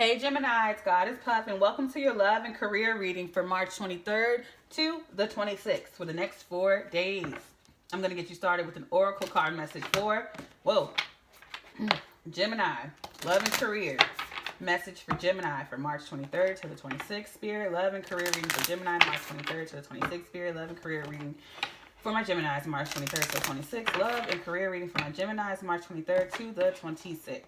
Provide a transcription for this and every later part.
Hey Gemini, it's Goddess Puff, and welcome to your love and career reading for March 23rd to the 26th for the next 4 days. I'm going to get you started with an oracle card message for, Gemini, love and career. Message for Gemini for March 23rd to the 26th. Spirit, love and career reading for Gemini, March 23rd to the 26th. Spirit, love and career reading for my Geminis, March 23rd to the 26th. Love and career reading for my Geminis, March 23rd to the 26th.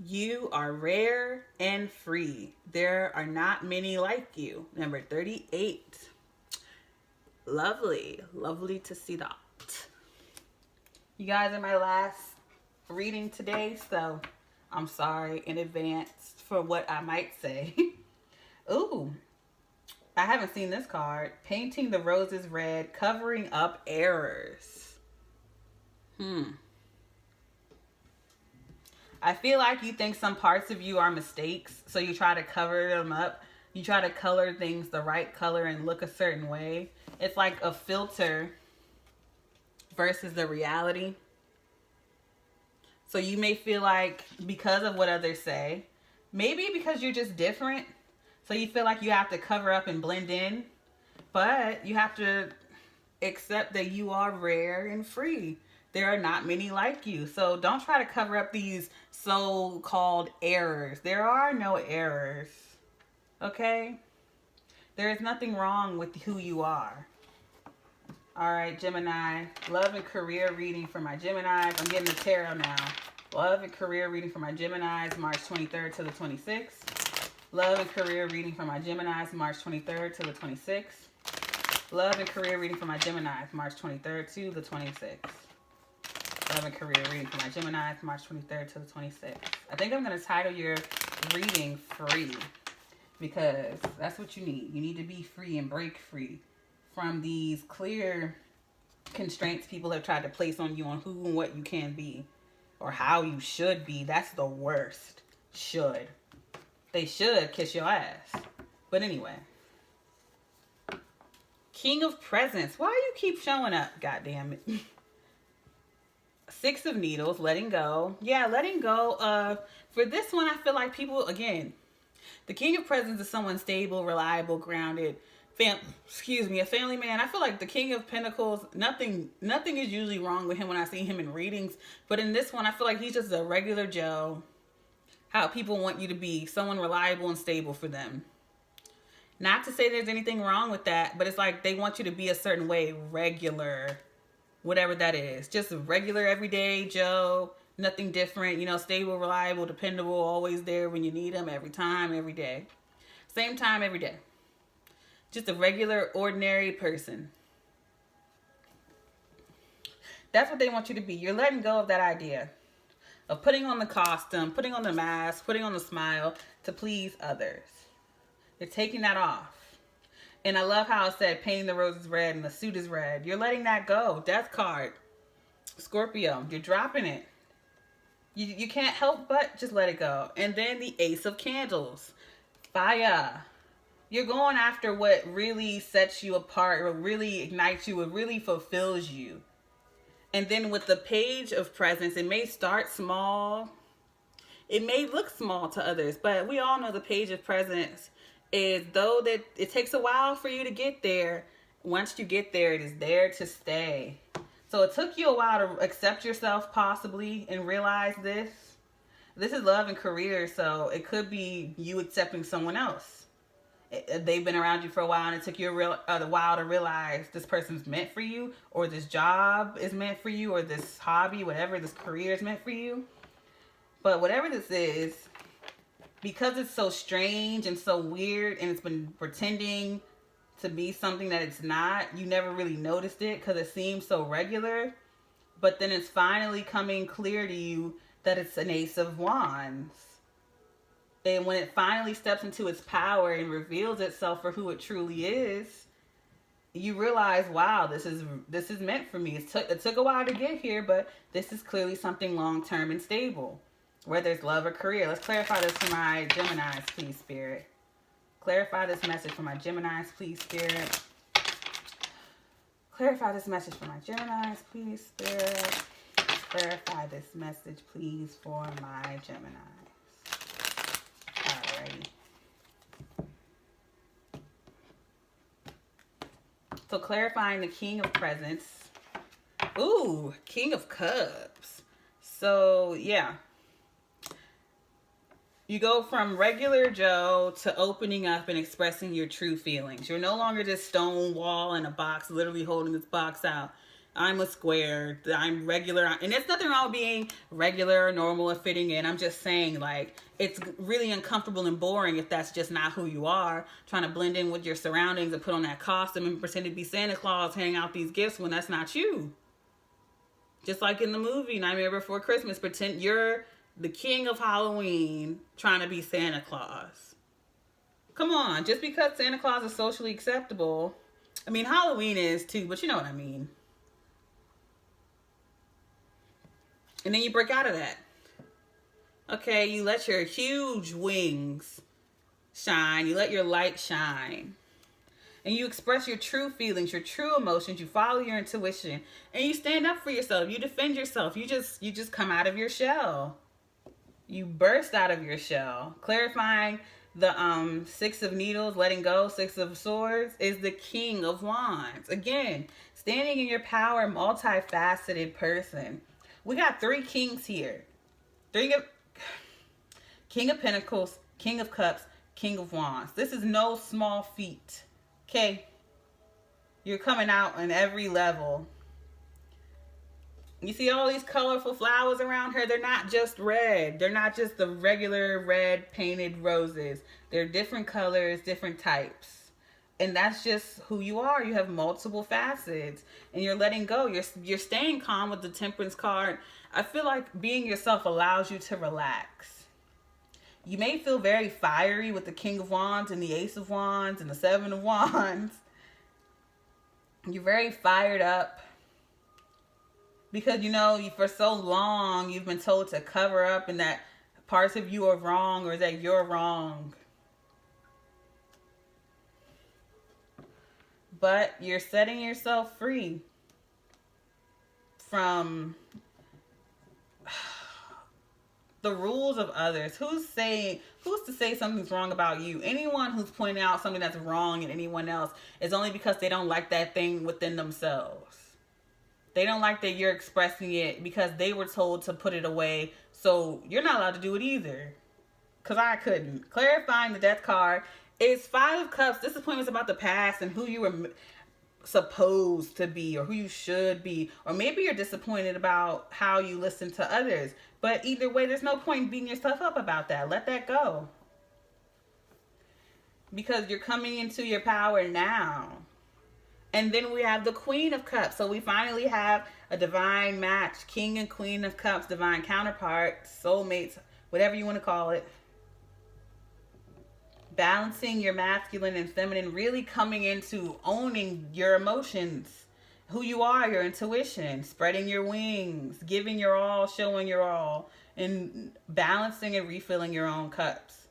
You are rare and free. There are not many like you. Number 38. Lovely. Lovely to see that. You guys are my last reading today, so I'm sorry in advance for what I might say. Ooh, I haven't seen this card. Painting the roses red, covering up errors. I feel like you think some parts of you are mistakes, so you try to cover them up. You try to color things the right color and look a certain way. It's like a filter versus the reality. So you may feel like because of what others say, maybe because you're just different, so you feel like you have to cover up and blend in, but you have to accept that you are rare and free. There are not many like you. So don't try to cover up these so-called errors. There are no errors. Okay? There is nothing wrong with who you are. All right, Gemini. Love and career reading for my Geminis. I'm getting the tarot now. Love and career reading for my Geminis, March 23rd to the 26th. Love and career reading for my Geminis, March 23rd to the 26th. Love and career reading for my Geminis, March 23rd to the 26th. Love and career reading for my Geminis, March 23rd to the 26th. I think I'm going to title your reading Free, because that's what you need. You need to be free and break free from these clear constraints people have tried to place on you on who and what you can be or how you should be. That's the worst. Should. They should kiss your ass. But anyway. King of Presents. Why you keep showing up? God damn it. Six of Needles, letting go. Yeah, letting go. For this one, I feel like people, again, the King of Presents is someone stable, reliable, grounded, a family man. I feel like the King of Pentacles, nothing is usually wrong with him when I see him in readings. But in this one, I feel like he's just a regular Joe. How people want you to be, someone reliable and stable for them. Not to say there's anything wrong with that, but it's like they want you to be a certain way, regular. Whatever that is. Just a regular, everyday Joe. Nothing different. You know, stable, reliable, dependable. Always there when you need them. Every time, every day. Same time, every day. Just a regular, ordinary person. That's what they want you to be. You're letting go of that idea. Of putting on the costume, putting on the mask, putting on the smile to please others. You're taking that off. And I love how it said painting the roses red and the suit is red. You're letting that go. Death card. Scorpio. You're dropping it. You can't help but just let it go. And then the Ace of Candles. Fire. You're going after what really sets you apart, what really ignites you, what really fulfills you. And then with the Page of Presents, it may start small. It may look small to others, but we all know the Page of Presents is, though that it takes a while for you to get there, once you get there, it is there to stay. So it took you a while to accept yourself possibly and realize this. This is love and career, so it could be you accepting someone else. They've been around you for a while and it took you a while to realize this person's meant for you, or this job is meant for you, or this hobby, whatever, this career is meant for you. But whatever this is, because it's so strange and so weird and it's been pretending to be something that it's not, you never really noticed it because it seems so regular. But then it's finally coming clear to you that it's an Ace of Wands. And when it finally steps into its power and reveals itself for who it truly is, you realize, wow, this is meant for me. It took a while to get here, but this is clearly something long-term and stable. Whether it's love or career. Let's clarify this for my Geminis, please, Spirit. Clarify this message for my Geminis, please, Spirit. Clarify this message for my Geminis, please, Spirit. Clarify this message, please, for my Geminis. Alrighty. So clarifying the King of Presents. Ooh, King of Cups. So, yeah. You go from regular Joe to opening up and expressing your true feelings. You're no longer this stone wall in a box, literally holding this box out. I'm a square. I'm regular. And there's nothing wrong with being regular, normal, and fitting in. I'm just saying, like, it's really uncomfortable and boring if that's just not who you are. Trying to blend in with your surroundings and put on that costume and pretend to be Santa Claus, handing out these gifts when that's not you. Just like in the movie Nightmare Before Christmas, pretend you're the king of Halloween trying to be Santa Claus. Come on, just because Santa Claus is socially acceptable. I mean, Halloween is too, but you know what I mean. And then you break out of that. Okay, you let your huge wings shine. You let your light shine. And you express your true feelings, your true emotions. You follow your intuition. And you stand up for yourself. You defend yourself. You just come out of your shell. You burst out of your shell. Clarifying the Six of Needles, letting go, Six of Swords, is the King of Wands. Again, standing in your power, multifaceted person. We got three kings here. King of Pentacles, King of Cups, King of Wands. This is no small feat. Okay? You're coming out on every level. You see all these colorful flowers around her? They're not just red. They're not just the regular red painted roses. They're different colors, different types. And that's just who you are. You have multiple facets. And you're letting go. You're staying calm with the Temperance card. I feel like being yourself allows you to relax. You may feel very fiery with the King of Wands and the Ace of Wands and the Seven of Wands. You're very fired up. Because, you know, for so long, you've been told to cover up and that parts of you are wrong or that you're wrong. But you're setting yourself free from the rules of others. Who's to say something's wrong about you? Anyone who's pointing out something that's wrong in anyone else is only because they don't like that thing within themselves. They don't like that you're expressing it because they were told to put it away. So you're not allowed to do it either. Because I couldn't. Clarifying the Death card is Five of Cups. Disappointments about the past and who you were supposed to be or who you should be. Or maybe you're disappointed about how you listen to others. But either way, there's no point in beating yourself up about that. Let that go. Because you're coming into your power now. And then we have the Queen of Cups. So we finally have a divine match. King and Queen of Cups, divine counterparts, soulmates, whatever you want to call it. Balancing your masculine and feminine, really coming into owning your emotions, who you are, your intuition, spreading your wings, giving your all, showing your all, and balancing and refilling your own cups.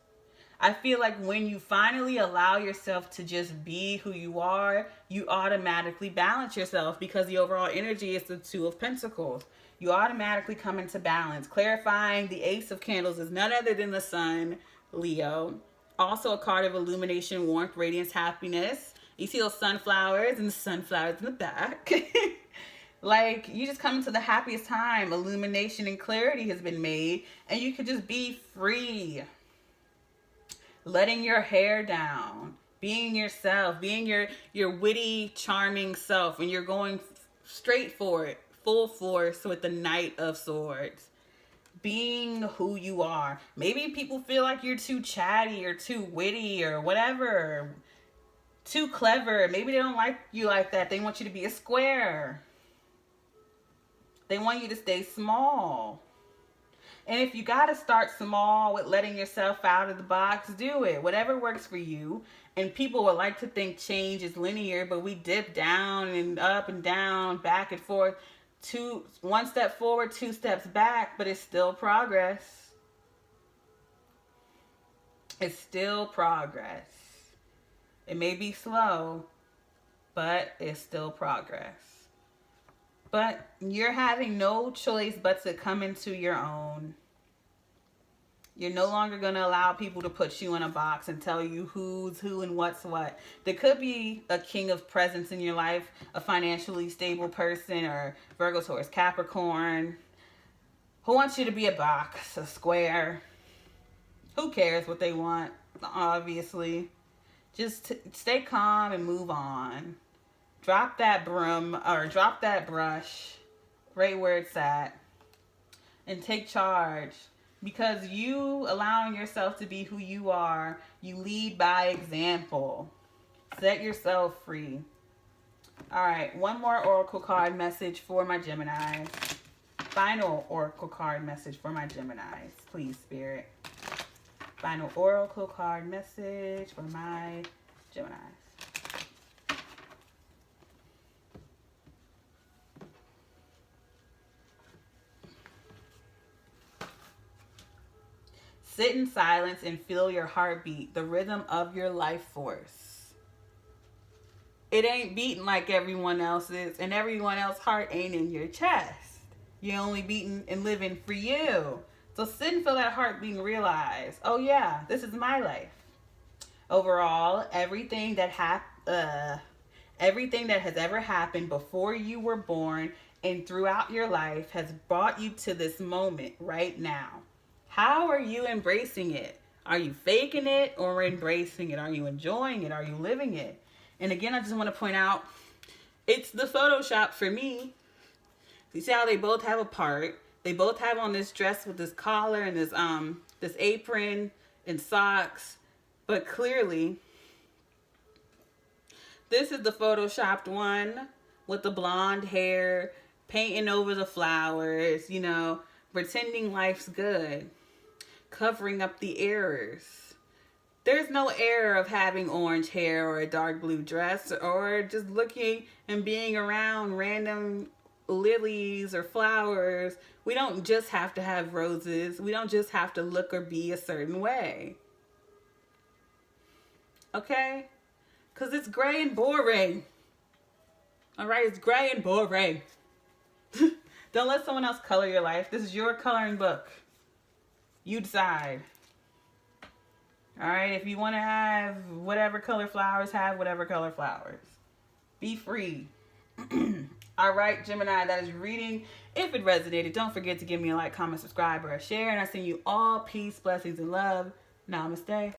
I feel like when you finally allow yourself to just be who you are, you automatically balance yourself because the overall energy is the Two of Pentacles. You automatically come into balance. Clarifying the Ace of Candles is none other than the Sun, Leo. Also a card of illumination, warmth, radiance, happiness. You see those sunflowers and the sunflowers in the back. Like, you just come into the happiest time. Illumination and clarity has been made. And you could just be free. Letting your hair down. Being yourself. Being your witty, charming self. And you're going straight for it. Full force with the Knight of Swords. Being who you are. Maybe people feel like you're too chatty or too witty or whatever. Too clever. Maybe they don't like you like that. They want you to be a square. They want you to stay small. And if you got to start small with letting yourself out of the box, do it. Whatever works for you. And people would like to think change is linear, but we dip down and up and down, back and forth. One step forward, two steps back, but it's still progress. It's still progress. It may be slow, but it's still progress. But you're having no choice but to come into your own. You're no longer going to allow people to put you in a box and tell you who's who and what's what. There could be a king of presence in your life, a financially stable person, or Virgo, Taurus, Capricorn, who wants you to be a box, a square. Who cares what they want, obviously. Just stay calm and move on. Drop that broom, or drop that brush right where it's at, and take charge. Because you allowing yourself to be who you are, you lead by example. Set yourself free. All right, one more oracle card message for my Geminis. Final oracle card message for my Geminis. Please, Spirit. Final oracle card message for my Geminis. Sit in silence and feel your heartbeat, the rhythm of your life force. It ain't beating like everyone else's, and everyone else's heart ain't in your chest. You're only beating and living for you. So sit and feel that heartbeat and realize, oh yeah, this is my life. Overall, everything that has ever happened before you were born and throughout your life has brought you to this moment right now. How are you embracing it? Are you faking it or embracing it? Are you enjoying it? Are you living it? And again, I just want to point out, it's the Photoshop for me. You see how they both have a part? They both have on this dress with this collar and this apron and socks. But clearly, this is the Photoshopped one with the blonde hair, painting over the flowers, you know, pretending life's good. Covering up the errors. There's no error of having orange hair or a dark blue dress or just looking and being around random lilies or flowers. We don't just have to have roses. We don't just have to look or be a certain way. Okay? Because it's gray and boring. Alright, it's gray and boring. Don't let someone else color your life. This is your coloring book. You decide. Alright, if you want to have whatever color flowers, have whatever color flowers. Be free. Alright, Gemini, that is your reading. If it resonated, don't forget to give me a like, comment, subscribe, or a share. And I send you all peace, blessings, and love. Namaste.